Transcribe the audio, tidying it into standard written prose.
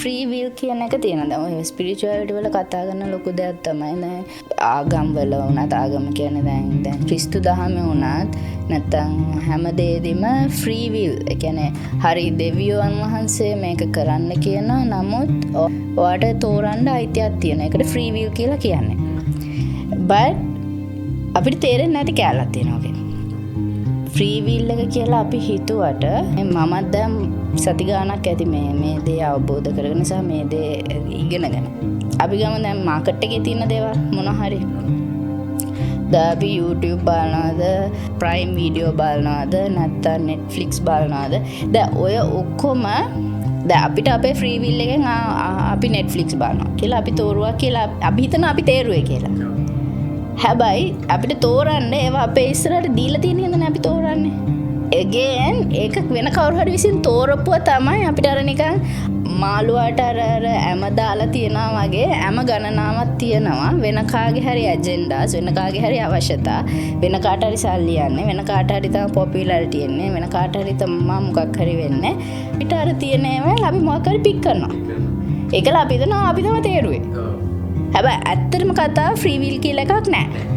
Free විල් කියන එක තියෙනවා. දැන් ඔය ස්පිරිචුවලිටි වල කතා කරන ලොකු දෙයක් තමයි දැන් ආගම් වල උනත් ආගම කියන්නේ දැන් ක්‍රිස්තු දහමේ උනත් නැත්තම් හැම දෙයකදීම ෆ්‍රී විල් ඒ කියන්නේ හරි දෙවියන් වහන්සේ මේක කරන්න කියන නමුත් ඔයාට තෝරන්න අයිතියක් තියෙන. ඒකට ෆ්‍රී විල් කියලා කියන්නේ. but අපිට තේරෙන්නේ නැති කැලක් තියෙනවා ඔගේ. ෆ්‍රී විල් එක කියලා අපි හිතුවට මමත් දැන් සති ගාණක් ඇති මේ දේ අවබෝධ කරගෙන නිසා මේ දේ ඉගෙනගෙන. අපි ගමු දැන් මාකට් එකේ තියෙන දේවල් මොන හරි. දැන් අපි YouTube බලනවාද, Prime Video බලනවාද, නැත්නම් Netflix බලනවාද? දැන් ඔය ඔක්කොම දැන් අපිට අපේ ෆ්‍රී විල් එකෙන් අපි Netflix බලනවා කියලා අපි තෝරුවා කියලා අපි හිතනවා අපි තේරුවේ කියලා. හැබැයි අපිට තෝරන්න ඒවා අපේ ඉස්සරහට දීලා තියෙන හින්දානේ අපි තෝරන්නේ. again ඒක වෙන කවුරු හරි විසින් තෝරපුවා තමයි අපිට අර නිකන් මාළුවාට අර ඇම දාලා තියනවා වගේ ඇම ගණනාවක් තියෙනවා වෙන කාගේ හරි ඇජෙන්ඩාස් වෙන කාගේ හරි අවශ්‍යතා වෙන කාට හරි සල්ලි යන්නේ වෙන කාට හරි තමයි පොපියුලාරිටි එන්නේ වෙන කාට හරි තමයි මොකක් හරි වෙන්නේ අපිට අර තියෙන ඒවා අපි මොකක් හරි පික් කරනවා ඒකලා අපි හිතනවා අපි තමයි තේරුවේ හැබැයි ඇත්තටම කතාව ෆ්‍රී විල් කියලා එකක් නැහැ